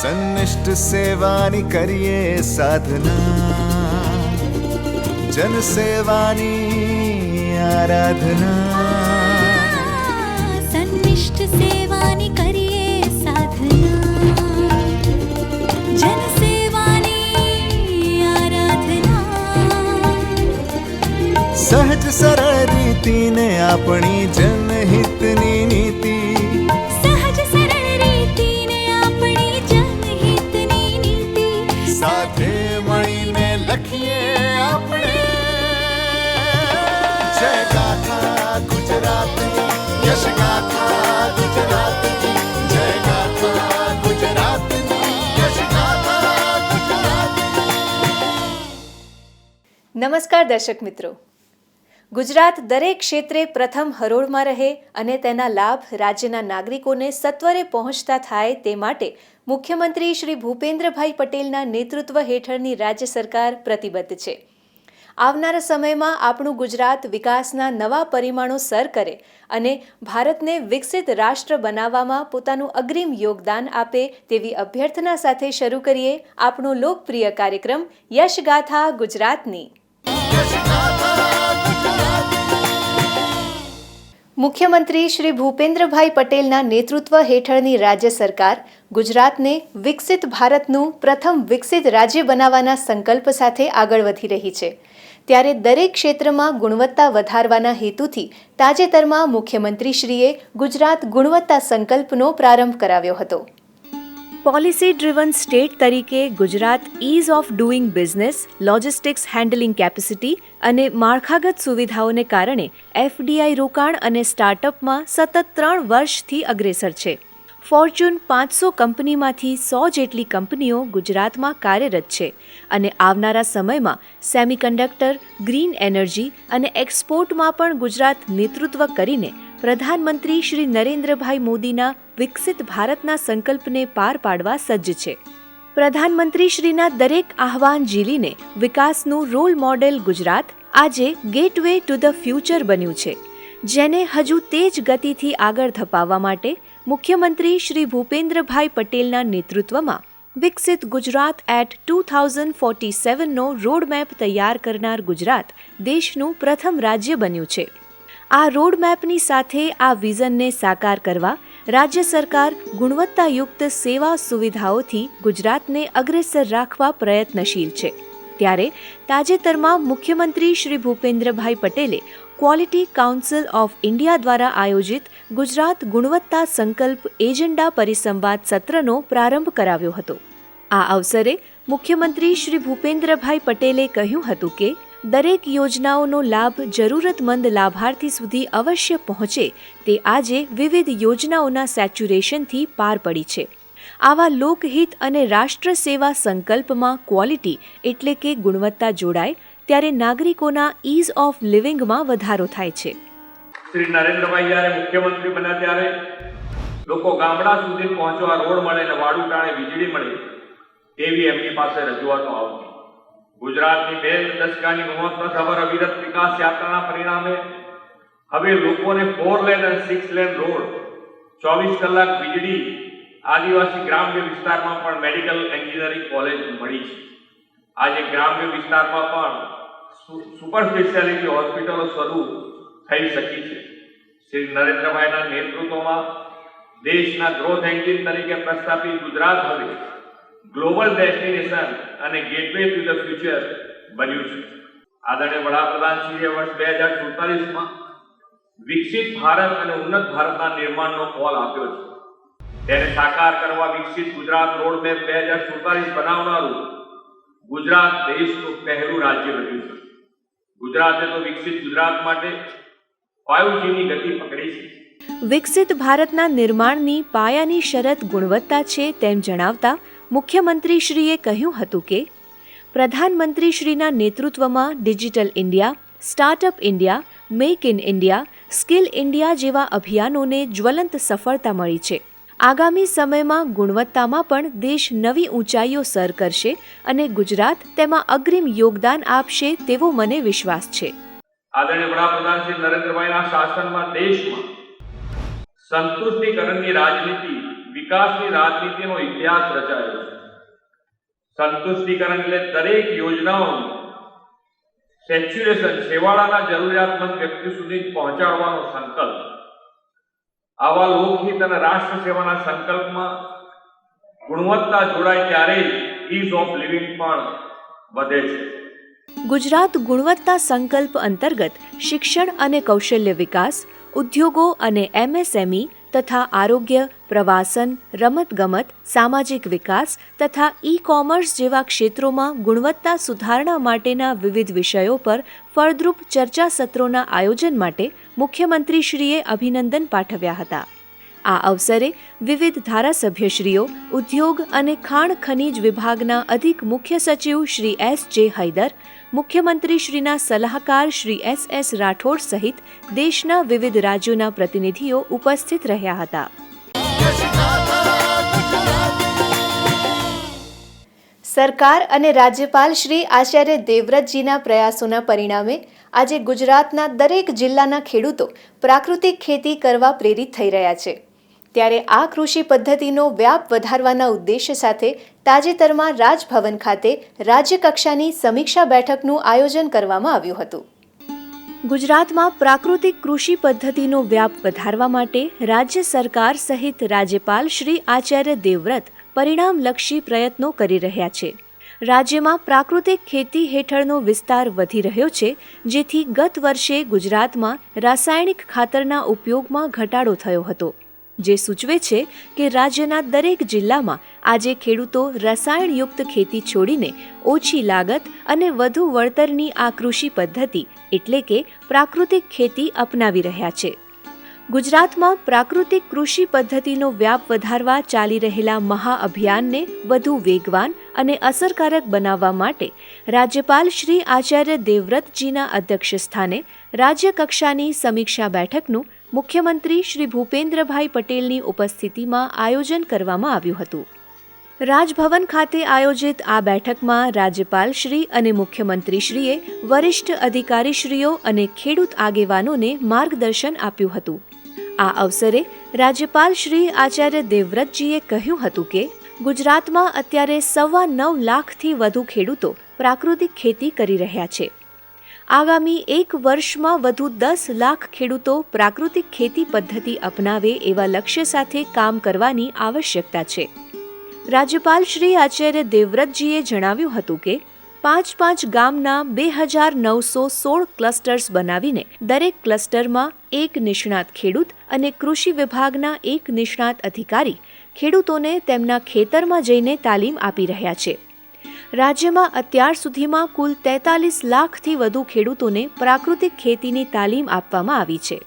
સન્નિષ્ઠ સેવાની કરીએ સાધના, જન સેવાની આરાધના. સન્નિષ્ઠ સેવાની કરીએ સાધના, જન સેવાની આરાધના. સહજ સરળ રીતિને આપણી જનહિતની નીતિ, સાથે મળીને લખીએ આપણે જય ગાથા ગુજરાતની, યશ ગાથા ગુજરાતની, જય ગાથા ગુજરાતની, યશ ગાથા ગુજરાતની. નમસ્કાર દર્શક મિત્રો, ગુજરાત દરેક ક્ષેત્રે પ્રથમ હરોળમાં રહે અને તેના લાભ રાજ્યના નાગરિકોને સત્વરે પહોંચતા થાય તે માટે મુખ્યમંત્રી શ્રી ભૂપેન્દ્રભાઈ પટેલના નેતૃત્વ હેઠળની રાજ્ય સરકાર પ્રતિબદ્ધ છે. આવનારા સમયમાં આપણું ગુજરાત વિકાસના નવા પરિમાણો સર કરે અને ભારતને વિકસિત રાષ્ટ્ર બનાવવામાં પોતાનું અગ્રીમ યોગદાન આપે તેવી અભ્યર્થના સાથે શરૂ કરીએ આપણો લોકપ્રિય કાર્યક્રમ યશગાથા ગુજરાતની. મુખ્યમંત્રી શ્રી ભૂપેન્દ્રભાઈ પટેલના નેતૃત્વ હેઠળની રાજ્ય સરકાર ગુજરાતને વિકસિત ભારતનું પ્રથમ વિકસિત રાજ્ય બનાવવાના સંકલ્પ સાથે આગળ વધી રહી છે. ત્યારે દરેક ક્ષેત્રમાં ગુણવત્તા વધારવાના હેતુથી તાજેતરમાં મુખ્યમંત્રીશ્રીએ ગુજરાત ગુણવત્તા સંકલ્પનો પ્રારંભ કરાવ્યો હતો. પોલિસી ડ્રિવન સ્ટેટ તરીકે Gujarat ease of doing business, logistics handling capacity અને માળખાગત સુવિધાઓને કારણે એફડીઆઈ રોકાણ અને સ્ટાર્ટઅપમાં સતત 3 વર્ષથી અગ્રેસર છે. ફોર્ચ્યુન 500 કંપનીમાંથી 100 જેટલી કંપનીઓ ગુજરાતમાં કાર્યરત છે અને આવનારા સમયમાં સેમિકન્ડક્ટર, ગ્રીન એનર્જી અને એક્સપોર્ટમાં પણ ગુજરાત નેતૃત્વ કરીને પ્રધાનમંત્રી શ્રી નરેન્દ્રભાઈ મોદીના વિકસિત ભારતના સંકલ્પને પાર પાડવા સજ્જ છે. પ્રધાનમંત્રીશ્રીના દરેક આહ્વાન ઝીલીને વિકાસનું રોલ મોડેલ ગુજરાત આજે ગેટવે ટુ ધ ફ્યુચર બન્યું છે, જેને હજુ તેજ ગતિથી આગળ ધપાવવા માટે મુખ્યમંત્રી શ્રી ભૂપેન્દ્રભાઈ પટેલના નેતૃત્વમાં વિકસિત ગુજરાત એટ 2047નો રોડમેપ તૈયાર કરનાર ગુજરાત દેશનું પ્રથમ રાજ્ય બન્યું છે. આ રોડમેપની સાથે આ વિઝનને સાકાર કરવા રાજ્ય સરકાર ગુણવત્તાયુક્ત સેવા સુવિધાઓથી ગુજરાતને અગ્રેસર રાખવા પ્રયત્નશીલ છે. ત્યારે તાજેતરમાં મુખ્યમંત્રી શ્રી ભૂપેન્દ્રભાઈ પટેલે ક્વોલિટી કાઉન્સિલ ઓફ ઇન્ડિયા દ્વારા આયોજિત ગુજરાત ગુણવત્તા સંકલ્પ એજન્ડા પરિસંવાદ સત્રનો પ્રારંભ કરાવ્યો હતો. આ અવસરે મુખ્યમંત્રી શ્રી ભૂપેન્દ્રભાઈ પટેલે કહ્યું હતું કે દરેક યોજનાઓનો લાભ જરૂરતમંદ લાભાર્થી સુધી અવશ્ય પહોંચે તે આજે વિવિધ યોજનાઓના સેચ્યુરેશનથી પાર પડી છે. આવા લોકહિત અને રાષ્ટ્ર સેવા સંકલ્પમાં ક્વોલિટી એટલે કે ગુણવત્તા જોડાય ત્યારે નાગરિકોના ઇઝ ઓફ લિવિંગમાં વધારો થાય છે. શ્રી નરેન્દ્રભાઈ જ્યારે મુખ્યમંત્રી બન્યા ત્યારે લોકો ગામડા સુધી પહોંચવા રોડ મળે ને વાડું ટાણે વીજળી મળે તેવી એમની પાસે રજૂઆતો આવતી. ગુજરાતની 2 દશકાની ગુણવત્તાસભર અવિરત વિકાસ યાત્રાના પરિણામે હવે લોકોને 4 લેન અને 6 લેન રોડ, 24 કલાક વીજળી, આદિવાસી ગ્રામ્ય વિસ્તારમાં પણ મેડિકલ એન્જિનિયરિંગ કોલેજ મળી છે. આજે ગ્રામ્ય વિસ્તારમાં પણ સુપર સ્પેશિયાલિટી હોસ્પિટલો શરૂ થઈ શકી છે. શ્રી નરેન્દ્રભાઈના નેતૃત્વમાં દેશના ગ્રોથ એન્જિન તરીકે પ્રસ્થાપિત ગુજરાત હવે ગ્લોબલ ડેસ્ટિનેશન અને ગેટવે ટુ ધ ફ્યુચર બન્યું છે. આદરણીય વડાપ્રધાનશ્રીએ વર્ષ 2047માં વિકસિત ભારત અને ઉન્નત ભારતના નિર્માણનો કોલ આપ્યો છે. તેને સાકાર કરવા વિકસિત ગુજરાત રોડમેપ 2047 બનાવનારું ગુજરાત દેશનું પહેલું રાજ્ય બન્યું છે. ગુજરાતે તો વિકસિત ગુજરાત માટે 5Gની ગતિ પકડી છે. વિકસિત ભારતના નિર્માણની પાયાની શરત ગુણવત્તા છે તેમ જણાવતા મુખ્યમંત્રીશ્રીએ કહ્યું હતું કે પ્રધાનમંત્રીશ્રીના નેતૃત્વમાં digital India, startup India, make in India, skill India જેવા અભિયાનોને જ્વલંત સફળતા મળી છે. આગામી સમયમાં ગુણવત્તામાં પણ દેશ નવી ઊંચાઈઓ સર કરશે અને ગુજરાત તેમાં અગ્રીમ યોગદાન આપશે તેવો મને વિશ્વાસ છે. આદરણીય વડાપ્રધાન શ્રી નરેન્દ્રભાઈના શાસનમાં દેશમાં સંતુષ્ટિકરણની રાજનીતિ વિકાસની રાજનીતિનો ઇતિહાસ રચાયો છે. સંતુષ્ટિકરણ એટલે દરેક યોજનાઓનું સેચ્યુરેશન છેવાડાના જરૂરિયાતમંદ વ્યક્તિ સુધી પહોંચાડવાનો સંકલ્પ. આવા લોકહિત અને રાષ્ટ્ર સેવાના સંકલ્પમાં ગુણવત્તા જોડાય ત્યારે ઇઝ ઓફ લિવિંગ પણ વધે છે. ગુજરાત ગુણવત્તા સંકલ્પ અંતર્ગત શિક્ષણ અને કૌશલ્ય વિકાસ, ઉદ્યોગો અને MSME તથા આરોગ્ય, પ્રવાસન, રમતગમત, સામાજિક વિકાસ તથા ઈ-કોમર્સ જેવા ક્ષેત્રોમાં ગુણવત્તા સુધારણા માટેના વિવિધ વિષયો પર ફળદ્રુપ ચર્ચા સત્રોના આયોજન માટે મુખ્યમંત્રીશ્રીએ અભિનંદન પાઠવ્યા હતા. આ અવસરે વિવિધ ધારાસભ્યશ્રીઓ, ઉદ્યોગ અને ખાણ ખનીજ વિભાગના અધિક મુખ્ય સચિવ શ્રી S.J. હૈદર, મુખ્યમંત્રીશ્રીના સલાહકાર શ્રી S.S. રાઠોડ સહિત દેશના વિવિધ રાજ્યોના પ્રતિનિધિઓ ઉપસ્થિત રહ્યા હતા. સરકાર અને રાજ્યપાલ શ્રી આચાર્ય દેવવ્રતજીના પ્રયાસોના પરિણામે આજે ગુજરાતના દરેક જિલ્લાના ખેડૂતો પ્રાકૃતિક ખેતી કરવા પ્રેરિત થઈ રહ્યા છે. ત્યારે આ કૃષિ પદ્ધતિનો વ્યાપ વધારવાના ઉદ્દેશ્ય સાથે તાજેતરમાં રાજભવન ખાતે રાજ્યકક્ષાની સમીક્ષા બેઠકનું આયોજન કરવામાં આવ્યું હતું. ગુજરાતમાં પ્રાકૃતિક કૃષિ પદ્ધતિનો વ્યાપ વધારવા માટે રાજ્ય સરકાર સહિત રાજ્યપાલ શ્રી આચાર્ય દેવવ્રત પરિણામલક્ષી પ્રયત્નો કરી રહ્યા છે. રાજ્યમાં પ્રાકૃતિક ખેતી હેઠળનો વિસ્તાર વધી રહ્યો છે, જેથી ગત વર્ષે ગુજરાતમાં રાસાયણિક ખાતરના ઉપયોગમાં ઘટાડો થયો હતો, જે સૂચવે છે કે રાજ્યના દરેક જિલ્લામાં આજે ખેડૂતો રસાયણયુક્ત ખેતી છોડીને ઓછી લાગત અને વધુ વળતરની આ કૃષિ પદ્ધતિ એટલે કે પ્રાકૃતિક ખેતી અપનાવી રહ્યા છે. ગુજરાતમાં પ્રાકૃતિક કૃષિ પદ્ધતિનો વ્યાપ વધારવા ચાલી રહેલા મહાઅભિયાનને વધુ વેગવાન અને અસરકારક બનાવવા માટે રાજ્યપાલ શ્રી આચાર્ય દેવવ્રતજીના અધ્યક્ષસ્થાને રાજ્યકક્ષાની સમીક્ષા બેઠકનું મુખ્યમંત્રી શ્રી ભૂપેન્દ્રભાઈ પટેલની ઉપસ્થિતિમાં આયોજન કરવામાં આવ્યું હતું. રાજભવન ખાતે આયોજિત આ બેઠકમાં રાજ્યપાલ શ્રી અને મુખ્યમંત્રીશ્રીએ વરિષ્ઠ અધિકારીશ્રીઓ અને ખેડૂત આગેવાનોને માર્ગદર્શન આપ્યું હતું. આ અવસરે રાજ્યપાલ શ્રી આચાર્ય દેવવ્રતજીએ કહ્યું હતું કે ગુજરાતમાં અત્યારે 9.25 લાખથી વધુ ખેડૂતો પ્રાકૃતિક ખેતી કરી રહ્યા છે. આગામી એક વર્ષમાં વધુ 10 લાખ ખેડૂતો પ્રાકૃતિક ખેતી પદ્ધતિ અપનાવે એવા લક્ષ્ય સાથે કામ કરવાની આવશ્યકતા છે. રાજ્યપાલ શ્રી આચાર્ય દેવવ્રતજીએ જણાવ્યું હતું કે 5 ગામના 2916 ક્લસ્ટર્સ બનાવીને દરેક ક્લસ્ટરમાં એક નિષ્ણાત ખેડૂત અને કૃષિ વિભાગના એક નિષ્ણાત અધિકારી ખેડૂતોને તેમના ખેતરમાં જઈને તાલીમ આપી રહ્યા છે. રાજ્યમાં અત્યાર સુધીમાં કુલ 43 લાખથી વધુ ખેડૂતોને પ્રાકૃતિક ખેતીની તાલીમ આપવામાં આવી છે.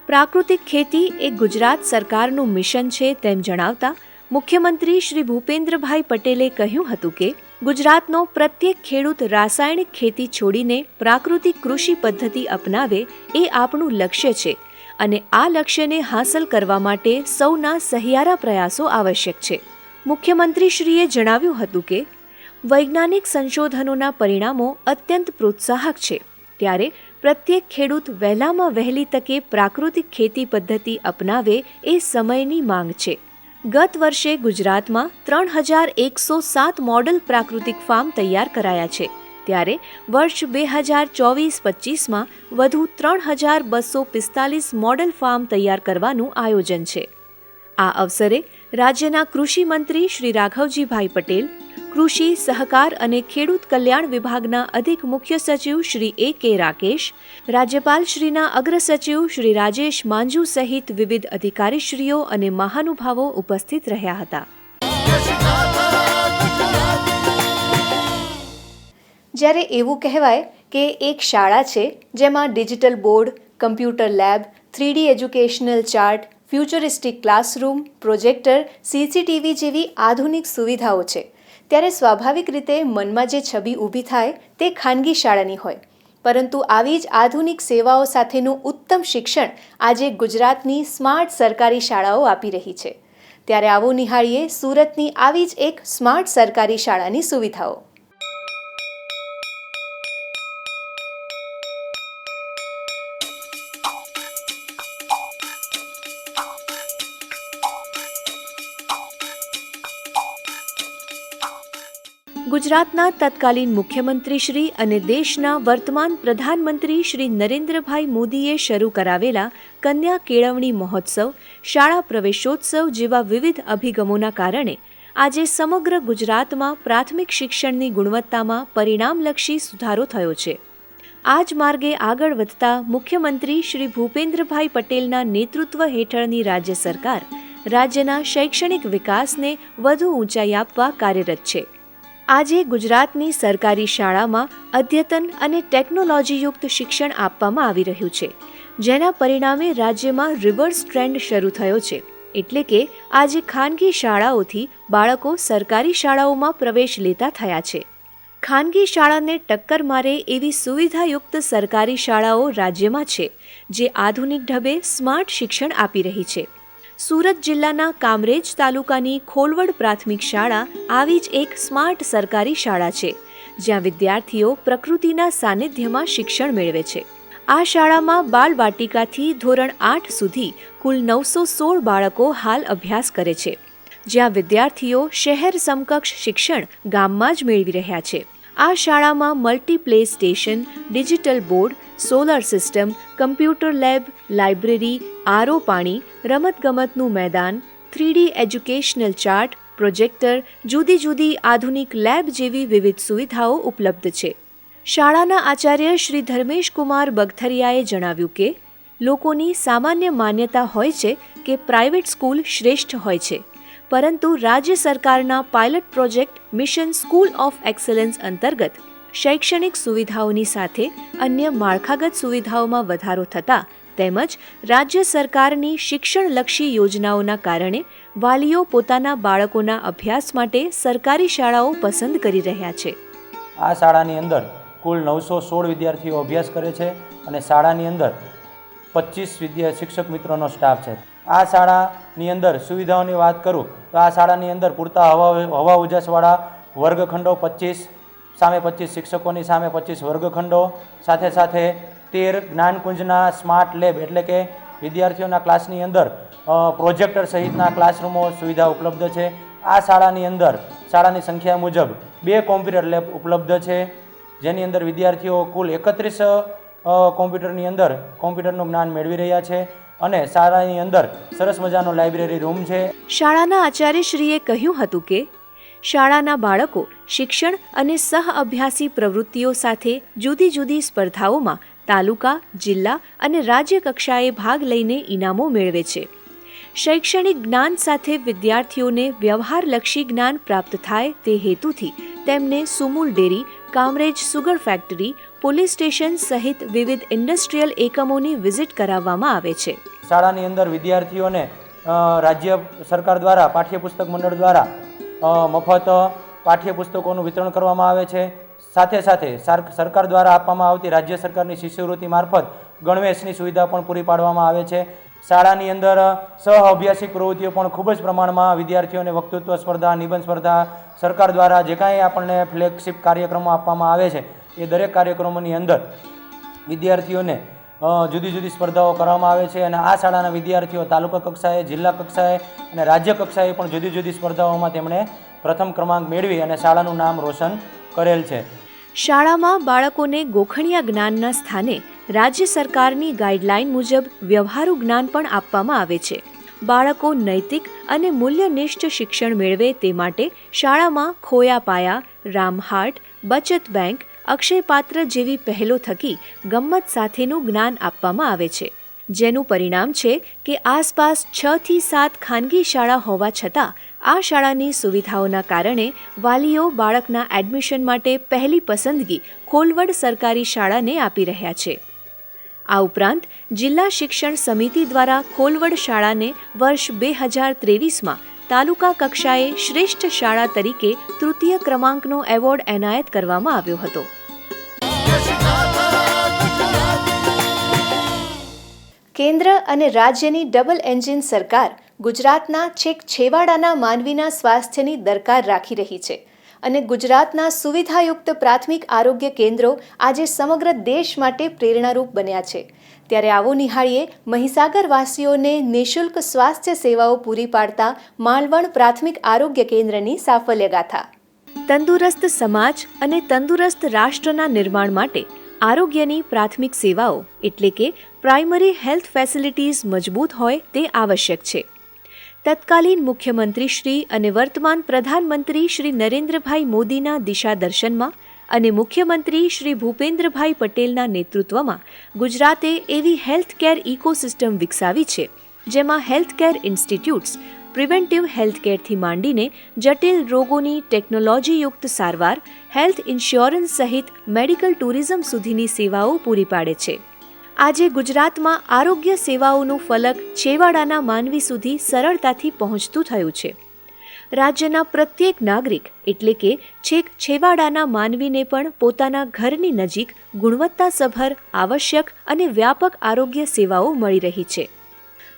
પ્રાકૃતિક ખેતી એ ગુજરાત સરકારનું મિશન છે તેમ જણાવતા મુખ્યમંત્રી શ્રી ભૂપેન્દ્રભાઈ પટેલે કહ્યું હતું કે ગુજરાતનો પ્રત્યેક ખેડૂત રાસાયણિક ખેતી છોડીને પ્રાકૃતિક કૃષિ પદ્ધતિ અપનાવે એ આપણું લક્ષ્ય છે અને આ લક્ષ્યને હાંસલ કરવા માટે સૌના સહિયારા પ્રયાસો આવશ્યક છે. મુખ્યમંત્રીશ્રીએ જણાવ્યું હતું કે વૈજ્ઞાનિક સંશોધનોના પરિણામો અત્યંત પ્રોત્સાહક છે, ત્યારે પ્રત્યેક ખેડૂત વહેલામાં વહેલી તકે પ્રાકૃતિક ખેતી પદ્ધતિ અપનાવે એ સમયની માંગ છે. ગત વર્ષે ગુજરાતમાં 3107 મોડલ પ્રાકૃતિક ફાર્મ તૈયાર કરાયા છે, ત્યારે વર્ષ 2024-25માં વધુ 3245 મોડલ ફાર્મ તૈયાર કરવાનું આયોજન છે. આ અવસરે રાજ્યના કૃષિ મંત્રી શ્રી રાઘવજીભાઈ પટેલ, કૃષિ, સહકાર અને ખેડૂત કલ્યાણ વિભાગના અધિક મુખ્ય સચિવ શ્રી A.K. રાકેશ, રાજ્યપાલશ્રીના અગ્ર સચિવ શ્રી રાજેશ માંજુ સહિત વિવિધ અધિકારીશ્રીઓ અને મહાનુભાવો ઉપસ્થિત રહ્યા હતા. જ્યારે એવું કહેવાય કે એક શાળા છે જેમાં digital board, computer lab, 3D educational chart, futuristic classroom, projector, CCTV જેવી આધુનિક સુવિધાઓ છે, ત્યારે સ્વાભાવિક રીતે મનમાં જે છબી ઊભી થાય તે ખાનગી શાળાની હોય. પરંતુ આવી જ આધુનિક સેવાઓ સાથેનું ઉત્તમ શિક્ષણ આજે ગુજરાતની સ્માર્ટ સરકારી શાળાઓ આપી રહી છે. ત્યારે આવો નિહાળીએ સુરતની આવી જ એક સ્માર્ટ સરકારી શાળાની સુવિધાઓ. ગુજરાતના તત્કાલીન મુખ્યમંત્રી શ્રી અને દેશના વર્તમાન પ્રધાનમંત્રી શ્રી નરેન્દ્રભાઈ મોદીએ શરૂ કરાવેલા કન્યા કેળવણી મહોત્સવ, શાળા પ્રવેશોત્સવ જેવા વિવિધ અભિગમોના કારણે આજે સમગ્ર ગુજરાતમાં પ્રાથમિક શિક્ષણની ગુણવત્તામાં પરિણામલક્ષી સુધારો થયો છે. આ જ માર્ગે આગળ વધતા મુખ્યમંત્રી શ્રી ભૂપેન્દ્રભાઈ પટેલના નેતૃત્વ હેઠળની રાજ્ય સરકાર રાજ્યના શૈક્ષણિક વિકાસને વધુ ઊંચાઈ આપવા કાર્યરત છે. આજે ગુજરાતની સરકારી શાળામાં અદ્યતન અને ટેકનોલોજીયુક્ત શિક્ષણ આપવામાં આવી રહ્યું છે, જેના પરિણામે રાજ્યમાં રિવર્સ ટ્રેન્ડ શરૂ થયો છે. એટલે કે આજે ખાનગી શાળાઓથી બાળકો સરકારી શાળાઓમાં પ્રવેશ લેતા થયા છે. ખાનગી શાળાને ટક્કર મારે એવી સુવિધાયુક્ત સરકારી શાળાઓ રાજ્યમાં છે, જે આધુનિક ઢબે સ્માર્ટ શિક્ષણ આપી રહી છે. સુરત જિલ્લાના કામરેજ તાલુકાની ખોલવડ પ્રાથમિક શાળા આવી જ એક સ્માર્ટ સરકારી શાળા છે, જ્યાં વિદ્યાર્થીઓ પ્રકૃતિના સાનિધ્યમાં શિક્ષણ મેળવે છે. આ શાળામાં બાલવાટિકાથી ધોરણ 8 સુધી કુલ 916 બાળકો હાલ અભ્યાસ કરે છે, જ્યાં વિદ્યાર્થીઓ શહેર સમકક્ષ શિક્ષણ ગામમાં જ મેળવી રહ્યા છે. આ શાળામાં multi play station, digital board, solar system, computer lab, library, RO પાણી, રમતગમતનું મેદાન, 3D એજ્યુકેશનલ ચાર્ટ, પ્રોજેક્ટર, જુદી જુદી આધુનિક લેબ જેવી વિવિધ સુવિધાઓ ઉપલબ્ધ છે. શાળાના આચાર્ય શ્રી ધર્મેશકુમાર બગથરિયાએ જણાવ્યું કે લોકોની સામાન્ય માન્યતા હોય છે કે પ્રાઇવેટ સ્કૂલ શ્રેષ્ઠ હોય છે, પરંતુ રાજ્ય સરકારના pilot project mission school of excellence અંતર્ગત શૈક્ષણિક સુવિધાઓની સાથે અન્ય માળખાગત સુવિધાઓમાં વધારો થતાં તેમજ રાજ્ય સરકારની શિક્ષણલક્ષી યોજનાઓના કારણે વાલીઓ પોતાના બાળકોના અભ્યાસ માટે સરકારી શાળાઓ પસંદ કરી રહ્યા છે. આ શાળાની અંદર કુલ 916 વિદ્યાર્થીઓ અભ્યાસ કરે છે અને શાળાની અંદર 25 શિક્ષક મિત્રોનો સ્ટાફ છે. આ શાળાની અંદર સુવિધાઓની વાત કરું તો આ શાળાની અંદર પૂરતા હવા ઉજાસવાળા વર્ગખંડો 25, સામે 25 શિક્ષકોની સામે 25 વર્ગખંડો, સાથે સાથે 13 જ્ઞાનકુંજના સ્માર્ટ લેબ એટલે કે વિદ્યાર્થીઓના ક્લાસની અંદર પ્રોજેક્ટર સહિતના ક્લાસરૂમો સુવિધા ઉપલબ્ધ છે. આ શાળાની અંદર શાળાની સંખ્યા મુજબ 2 કોમ્પ્યુટર લેબ ઉપલબ્ધ છે, જેની અંદર વિદ્યાર્થીઓ કુલ 31 કોમ્પ્યુટરની અંદર કોમ્પ્યુટરનું જ્ઞાન મેળવી રહ્યા છે અને શાળાની અંદર સરસ મજાનો લાઇબ્રેરી રૂમ છે. શાળાના આચાર્યશ્રીએ કહ્યું હતું કે શાળાના બાળકો શિક્ષણ અને સહઅભ્યાસી પ્રવૃત્તિઓ સાથે જુદી જુદી સ્પર્ધાઓમાં તાલુકા, જિલ્લા અને રાજ્ય કક્ષાએ ભાગ લઈને ઇનામો મેળવે છે. શૈક્ષણિક જ્ઞાન સાથે વિદ્યાર્થીઓને વ્યવહારલક્ષી જ્ઞાન પ્રાપ્ત થાય તે હેતુથી તેમને Sumul dairy, Kamrej sugar factory, police station સહિત વિવિધ ઇન્ડસ્ટ્રીયલ એકમોની વિઝિટ કરાવવામાં આવે છે. શાળાની અંદર વિદ્યાર્થીઓને રાજ્ય સરકાર દ્વારા પાઠ્યપુસ્તક મંડળ દ્વારા મફત પાઠ્યપુસ્તકોનું વિતરણ કરવામાં આવે છે. સાથે સાથે સરકાર દ્વારા આપવામાં આવતી રાજ્ય સરકારની શિષ્યવૃત્તિ મારફત ગણવેશની સુવિધા પણ પૂરી પાડવામાં આવે છે. શાળાની અંદર સહઅભ્યાસિક પ્રવૃત્તિઓ પણ ખૂબ જ પ્રમાણમાં વિદ્યાર્થીઓને વક્તૃત્વ સ્પર્ધા, નિબંધ સ્પર્ધા, સરકાર દ્વારા જે કાંઈ આપણને ફ્લેગશિપ કાર્યક્રમો આપવામાં આવે છે એ દરેક કાર્યક્રમોની અંદર વિદ્યાર્થીઓને જુદી જુદી સ્પર્ધાઓ કરવામાં આવે છે અને આ શાળાના વિદ્યાર્થીઓ તાલુકા કક્ષાએ, જિલ્લા કક્ષાએ અને રાજ્ય કક્ષાએ પણ જુદી જુદી સ્પર્ધાઓમાં તેમણે પ્રથમ ક્રમાંક મેળવી અને શાળાનું નામ રોશન કરેલ છે. શાળામાં બાળકોને ગોખણિયા જ્ઞાનના સ્થાને રાજ્ય સરકારની ગાઈડલાઈન મુજબ વ્યવહારુ જ્ઞાન પણ આપવામાં આવે છે. બાળકો નૈતિક અને મૂલ્યનિષ્ઠ શિક્ષણ મેળવે તે માટે શાળામાં ખોયા પાયા, રામહાટ, બચત બેંક, અક્ષયપાત્ર જેવી પહેલો થકી ગમ્મત સાથેનું જ્ઞાન આપવામાં આવે છે, જેનું પરિણામ છે કે આસપાસ 6 થી 7 ખાનગી શાળા હોવા છતાં આ શાળાની સુવિધાઓના કારણે વાલીઓ બાળકના એડમિશન માટે પહેલી પસંદગી ખોલવડ સરકારી શાળાને આપી રહ્યા છે. આ ઉપરાંત જિલ્લા શિક્ષણ સમિતિ દ્વારા ખોલવડ શાળાને વર્ષ 2023માં તાલુકા કક્ષાએ શ્રેષ્ઠ શાળા તરીકે તૃતીય ક્રમાંકનો એવોર્ડ એનાયત કરવામાં આવ્યો હતો. કેન્દ્ર અને રાજ્યની ડબલ એન્જિન સરકાર ગુજરાતના છેક છેવાડાના માનવીના સ્વાસ્થ્યની દરકાર રાખી રહી છે અને ગુજરાતના સુવિધાયુક્ત પ્રાથમિક આરોગ્ય કેન્દ્રો આજે સમગ્ર દેશ માટે પ્રેરણારૂપ બન્યા છે. ત્યારે આવો નિહાળીએ મહીસાગરવાસીઓને નિઃશુલ્ક સ્વાસ્થ્ય સેવાઓ પૂરી પાડતા માલવણ પ્રાથમિક આરોગ્ય કેન્દ્રની સાફલ્ય ગાથા. તંદુરસ્ત સમાજ અને તંદુરસ્ત રાષ્ટ્રના નિર્માણ માટે આરોગ્યની પ્રાથમિક સેવાઓ એટલે કે પ્રાઇમરી હેલ્થ ફેસિલિટીઝ મજબૂત હોય તે આવશ્યક છે. તત્કાલીન મુખ્યમંત્રી શ્રી અને વર્તમાન પ્રધાનમંત્રી શ્રી નરેન્દ્રભાઈ મોદીના દિશાદર્શનમાં અને મુખ્યમંત્રી શ્રી ભૂપેન્દ્રભાઈ પટેલના નેતૃત્વમાં ગુજરાતે એવી હેલ્થકેર ઇકોસિસ્ટમ વિકસાવી છે જેમાં હેલ્થકેર ઇન્સ્ટિટ્યૂટ્સ પ્રિવેન્ટિવ હેલ્થકેરથી માંડીને જટિલ રોગોની ટેકનોલોજીયુક્ત સારવાર, હેલ્થ ઇન્સ્યોરન્સ સહિત મેડિકલ ટુરિઝમ સુધીની સેવાઓ પૂરી પાડે છે. આજે ગુજરાતમાં આરોગ્ય સેવાઓનું ફલક છેવાડાના માનવી સુધી સરળતાથી પહોંચતું થયું છે. રાજ્યના પ્રત્યેક નાગરિક એટલે કે છેક છેવાડાના માનવીને પણ પોતાના ઘરની નજીક ગુણવત્તાસભર, આવશ્યક અને વ્યાપક આરોગ્ય સેવાઓ મળી રહી છે.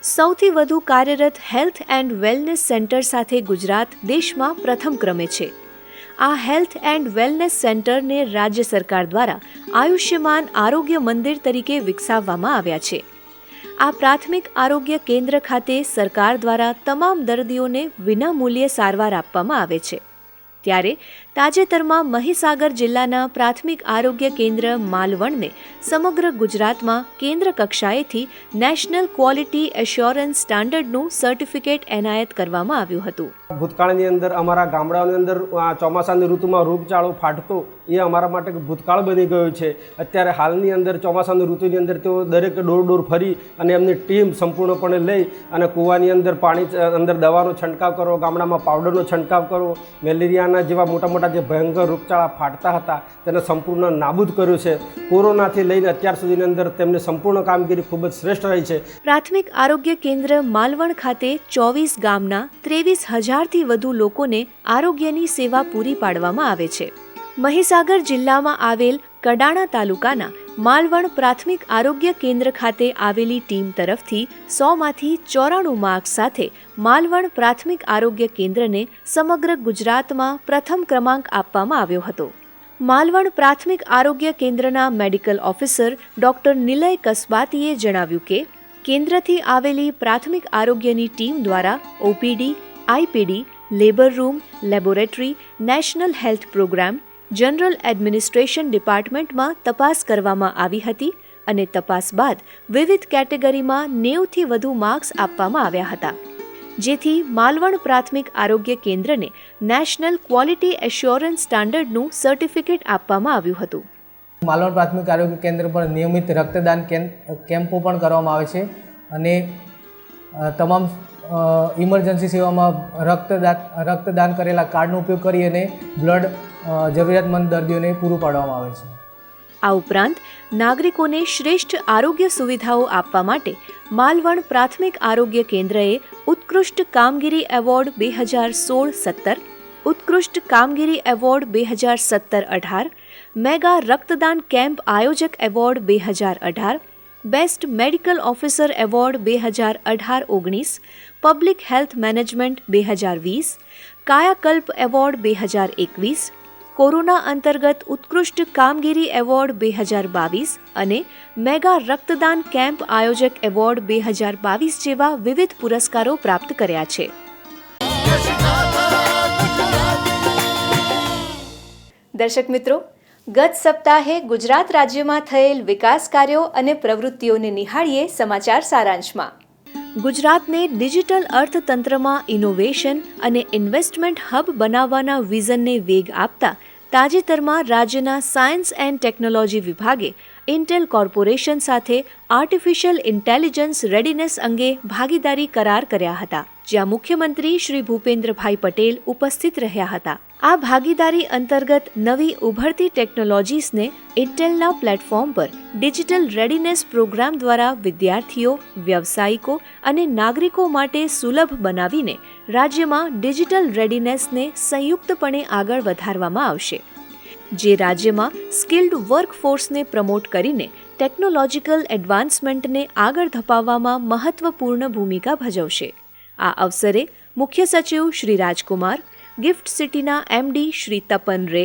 સૌથી વધુ કાર્યરત હેલ્થ એન્ડ વેલનેસ સેન્ટર સાથે ગુજરાત દેશમાં પ્રથમ ક્રમે છે. આ હેલ્થ એન્ડ વેલનેસ સેન્ટરને રાજ્ય સરકાર દ્વારા આયુષ્યમાન આરોગ્ય મંદિર તરીકે વિકસાવવામાં આવ્યા છે. આ પ્રાથમિક આરોગ્ય કેન્દ્ર ખાતે સરકાર દ્વારા તમામ દર્દીઓને વિનામૂલ્યે સારવાર આપવામાં આવે છે. ત્યારે તાજેતરમાં મહીસાગર જિલ્લાના પ્રાથમિક આરોગ્ય કેન્દ્ર માલવણને સમગ્ર ગુજરાતમાં કેન્દ્ર કક્ષાએથી નેશનલ ક્વોલિટી એશ્યોરન્સ સ્ટાન્ડર્ડનું સર્ટિફિકેટ એનાયત કરવામાં આવ્યું હતું. ભૂતકાળની અંદર અમારા ગામડાઓની અંદર ચોમાસાની ઋતુમાં રોગચાળો ફાટતો એ અમારા માટે ભૂતકાળ બની ગયો છે. અત્યારે હાલની અંદર ચોમાસાની ઋતુની અંદર તેઓ દરેક ડોર ફરી અને એમની ટીમ સંપૂર્ણપણે લઈ અને કૂવાની અંદર પાણી અંદર દવાનો છંટકાવ કરવો, ગામડામાં પાવડરનો છંટકાવ કરવો, મેલેરિયાના જેવા મોટા મોટા જે ભયંકર રોગચાળા ફાટતા હતા તેને સંપૂર્ણ નાબૂદ કર્યું છે. કોરોનાથી લઈને અત્યાર સુધીની અંદર તેમની સંપૂર્ણ કામગીરી ખૂબ જ શ્રેષ્ઠ રહી છે. પ્રાથમિક આરોગ્ય કેન્દ્ર માલવણ ખાતે 24 ગામના 23,000થી વધુ લોકોને આરોગ્યની સેવા પૂરી પાડવામાં આવે છે. મહીસાગર જિલ્લામાં આવેલ કડાણા તાલુકાના માલવણ પ્રાથમિક આરોગ્ય કેન્દ્ર ખાતે આવેલી ટીમ તરફથી 100માંથી 94 માર્ક્સ સાથે માલવણ પ્રાથમિક આરોગ્ય કેન્દ્રને સમગ્ર ગુજરાતમાં પ્રથમ ક્રમાંક આપવામાં આવ્યો હતો. માલવણ પ્રાથમિક આરોગ્ય કેન્દ્રના મેડિકલ ઓફિસર ડોક્ટર નિલય કસબાતીએ જણાવ્યું કે કેન્દ્રથી આવેલી પ્રાથમિક આરોગ્યની ટીમ દ્વારા OPD, IPD, labour room, laboratory, national health programme, general administration ડિપાર્ટમેન્ટમાં તપાસ કરવામાં આવી હતી અને તપાસ બાદ વિવિધ કેટેગરીમાં 90થી વધુ માર્ક્સ આપવામાં આવ્યા હતા, જેથી માલવણ પ્રાથમિક આરોગ્ય કેન્દ્રને નેશનલ ક્વોલિટી એશ્યોરન્સ સ્ટાન્ડર્ડનું સર્ટિફિકેટ આપવામાં આવ્યું હતું. માલવણ પ્રાથમિક આરોગ્ય કેન્દ્ર પર નિયમિત રક્તદાન કેમ્પો પણ કરવામાં આવે છે અને તમામ ઇમરજન્સી સેવામાં રક્તદાન કરેલા કાર્ડનો ઉપયોગ કરી અને બ્લડ જરૂરિયાતમંદ દર્દીઓને પૂરું પાડવામાં આવે છે. આ ઉપરાંત નાગરિકોને શ્રેષ્ઠ આરોગ્ય સુવિધાઓ આપવા માટે માલવણ પ્રાથમિક આરોગ્ય કેન્દ્રએ ઉત્કૃષ્ટ કામગીરી એવોર્ડ 2016-17, ઉત્કૃષ્ટ કામગીરી એવોર્ડ 2017-18, મેગા રક્તદાન કેમ્પ આયોજક award 2018, best medical officer award 2018-19, public health management 2020, કાયાકલ્પ એવોર્ડ 2021, કોરોના અંતર્ગત ઉત્કૃષ્ટ કામગીરી એવોર્ડ 2022 અને મેગા રક્તદાન કેમ્પ આયોજક એવોર્ડ 2022 જેવા વિવિધ પુરસ્કારો પ્રાપ્ત કર્યા છે. દર્શક મિત્રો, ગત સપ્તાહે ગુજરાત રાજ્યમાં થયેલ વિકાસ કાર્યો અને પ્રવૃત્તિઓને નિહાળીએ સમાચાર સારાંશમાં. ગુજરાતને ડિજિટલ અર્થતંત્રમાં ઇનોવેશન અને ઇન્વેસ્ટમેન્ટ હબ બનાવવાના વિઝનને વેગ આપતા તાજેતરમાં રાજ્યના સાયન્સ એન્ડ ટેકનોલોજી વિભાગે ઇન્ટેલ કોર્પોરેશન સાથે આર્ટિફિશિયલ ઇન્ટેલિજન્સ રેડીનેસ અંગે ભાગીદારી કરાર કર્યા હતા, જ્યાં મુખ્યમંત્રી શ્રી ભૂપેન્દ્રભાઈ પટેલ ઉપસ્થિત રહ્યા હતા. આ ભાગીદારી અંતર્ગત નવી ઉભરતી ટેકનોલોજીસને ઇન્ટેલના પ્લેટફોર્મ પર ડિજિટલ રેડીનેસ પ્રોગ્રામ દ્વારા વિદ્યાર્થીઓ, વ્યવસાયિકો અને નાગરિકો માટે સુલભ બનાવીને રાજ્યમાં ડિજિટલ રેડીનેસને સંયુક્તપણે આગળ વધારવામાં આવશે, જે રાજ્યમાં સ્કિલ્ડ વર્કફોર્સને પ્રમોટ કરીને ટેકનોલોજીકલ એડવાન્સમેન્ટને આગળ ધપાવવામાં મહત્વપૂર્ણ ભૂમિકા ભજવશે. આ અવસરે મુખ્ય સચિવ શ્રી રાજકુમાર, ગિફ્ટ સિટીના એમડી શ્રી તપન રે,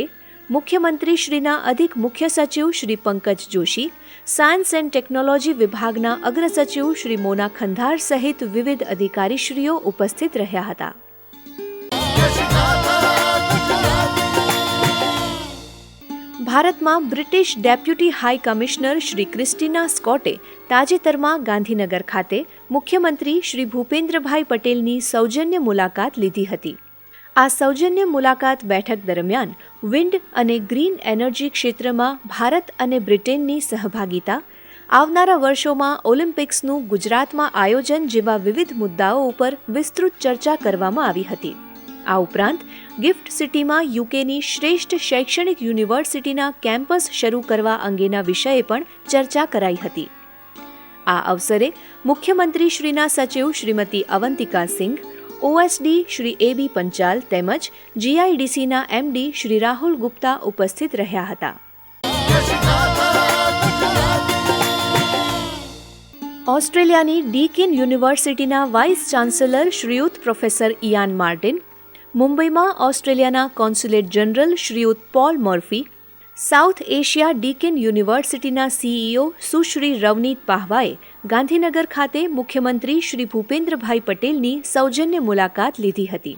મુખ્યમંત્રીશ્રીના અધિક મુખ્ય સચિવ Shri Pankaj Joshi, science and technology વિભાગના અગ્ર સચિવ શ્રી મોના ખંધાર સહિત વિવિધ અધિકારીશ્રીઓ ઉપસ્થિત રહ્યા હતા. ભારતમાં British deputy high commissioner Shri Christina સ્કોટે તાજેતરમાં ગાંધીનગર ખાતે મુખ્યમંત્રી શ્રી ભૂપેન્દ્રભાઈ પટેલની સૌજન્ય મુલાકાત લીધી હતી. આ સૌજન્ય મુલાકાત બેઠક દરમિયાન વિન્ડ અને ગ્રીન એનર્જી ક્ષેત્રમાં ભારત અને બ્રિટનની સહભાગિતા, આવનારા વર્ષોમાં ઓલિમ્પિક્સનું ગુજરાતમાં આયોજન જેવા વિવિધ મુદ્દાઓ ઉપર વિસ્તૃત ચર્ચા કરવામાં આવી હતી. આ ઉપરાંત ગિફ્ટ સિટીમાં યુકેની શ્રેષ્ઠ શૈક્ષણિક યુનિવર્સિટીના કેમ્પસ શરૂ કરવા અંગેના વિષયે પણ ચર્ચા કરાઈ હતી. આ અવસરે મુખ્યમંત્રીશ્રીના સચિવ શ્રીમતી અવંતિકા સિંઘ, ઓએસડી શ્રી એ.બી. પંચાલ તેમજ જીઆઈડીસીના એમડી શ્રી રાહુલ ગુપ્તા ઉપસ્થિત રહ્યા હતા. ઓસ્ટ્રેલિયાની ડીકિન યુનિવર્સિટીના વાઇસ ચાન્સેલર શ્રીયુત પ્રોફેસર ઇયાન માર્ટિન, મુંબઈમાં ઓસ્ટ્રેલિયાના કોન્સ્યુલેટ જનરલ શ્રીયુત પોલ મોર્ફી, સાઉથ એશિયા ડીકિન યુનિવર્સિટીના સીઈઓ સુશ્રી રવનીત પાહવાએ ગાંધીનગર ખાતે મુખ્યમંત્રી શ્રી ભૂપેન્દ્રભાઈ પટેલની સૌજન્ય મુલાકાત લીધી હતી.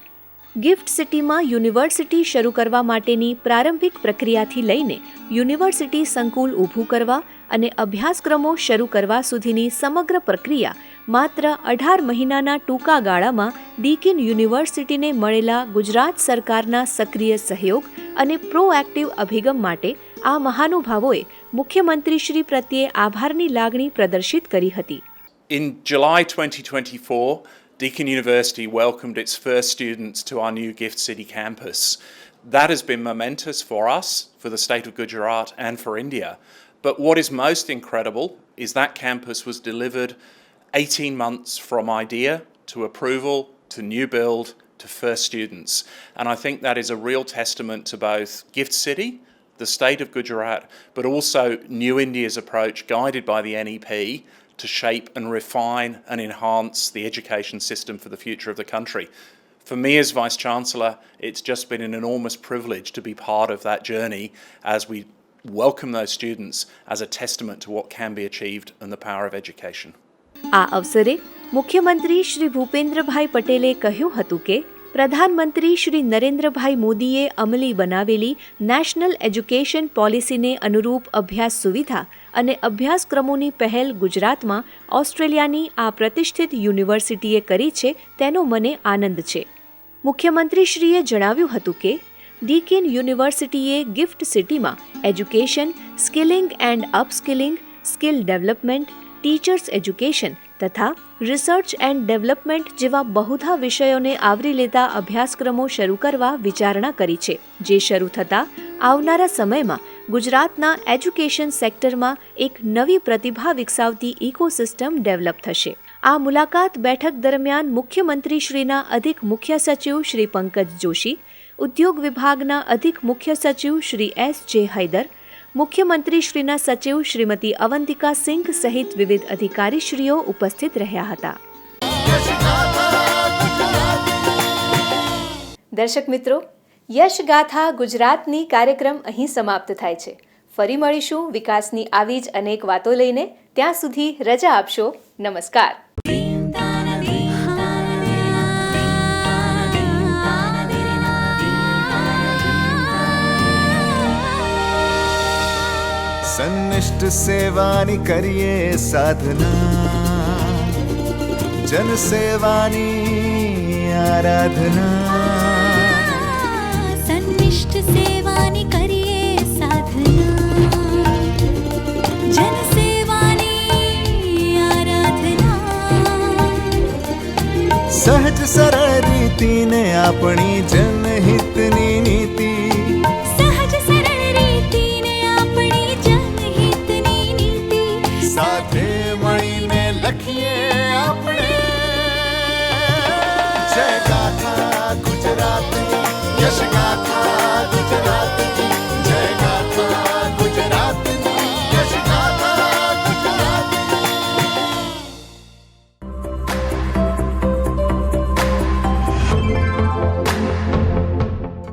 ગિફ્ટ સિટીમાં યુનિવર્સિટી શરૂ કરવા માટેની પ્રારંભિક પ્રક્રિયાથી લઈને યુનિવર્સિટી સંકુલ ઊભું કરવા અને અભ્યાસક્રમો શરૂ કરવા સુધીની સમગ્ર પ્રક્રિયા માત્ર 18 મહિનાના ટૂંકા ગાળામાં ડીકિન યુનિવર્સિટીને મળેલા ગુજરાત સરકારના સક્રિય સહયોગ અને પ્રોએક્ટિવ અભિગમ માટે આ મહાનુભાવોએ મુખ્યમંત્રીશ્રી પ્રત્યે આભારની લાગણી પ્રદર્શિત કરી હતી. In July 2024, Deakin University welcomed its first students to our new Gift City campus. That has been momentous for us, for the state of Gujarat and for India. But what is most incredible is that campus was delivered 18 months from idea to approval to new build to first students. And I think that is a real testament to both Gift City, the state of Gujarat, but also New India's approach guided by the NEP to shape and refine and enhance the education system for the future of the country. For me as Vice-Chancellor, it's just been an enormous privilege to be part of that journey as we welcome those students as a testament to what can be achieved and the power of education. આ અવસરે મુખ્યમંત્રી શ્રી ભૂપેન્દ્રભાઈ પટેલે કહ્યું હતું કે પ્રધાનમંત્રી શ્રી નરેન્દ્રભાઈ મોદીએ અમલી બનાવેલી નેશનલ એજ્યુકેશન પોલિસીને અનુરૂપ અભ્યાસ સુવિધા અને અભ્યાસક્રમોની પહેલ ગુજરાતમાં ઓસ્ટ્રેલિયાની આ પ્રતિષ્ઠિત યુનિવર્સિટીએ કરી છે તેનો મને આનંદ છે. મુખ્યમંત્રીશ્રીએ જણાવ્યું હતું કે ડીકિન યુનિવર્સિટીએ ગિફ્ટ સિટીમાં education, skilling and upskilling, skill development, teachers education તથા રિસર્ચ એન્ડ ડેવલપમેન્ટ જેવા બહુધા વિષયોને આવરી લેતા અભ્યાસક્રમો શરૂ કરવા વિચારણા કરી છે, જે શરૂ થતાં આવનારા સમયમાં ગુજરાતના એજ્યુકેશન સેક્ટરમાં એક નવી પ્રતિભા વિકસાવતી ઇકોસિસ્ટમ ડેવલપ થશે. આ મુલાકાત બેઠક દરમિયાન મુખ્યમંત્રીશ્રીના અધિક મુખ્ય સચિવ શ્રી પંકજ જોશી, ઉદ્યોગ વિભાગના અધિક મુખ્ય સચિવ શ્રી S.J. હૈદર, મુખ્યમંત્રીશ્રીના સચિવ શ્રીમતી અવંતિકા સિંઘ સહિત વિવિધ અધિકારીશ્રીઓ ઉપસ્થિત રહ્યા હતા. દર્શક મિત્રો, યશગાથા ગુજરાતની કાર્યક્રમ અહીં સમાપ્ત થાય છે. ફરી મળીશું વિકાસની આવી જ અનેક વાતો લઈને. ત્યાં સુધી રજા આપશો. નમસ્કાર. સન્નિષ્ઠ સેવાની કરીએ સાધના, જન સેવાની આરાધના. સન્નિષ્ઠ સેવાની કરીએ સાધના, જન સેવાની આરાધના. સહજ સરળ રીતિને આપણી જન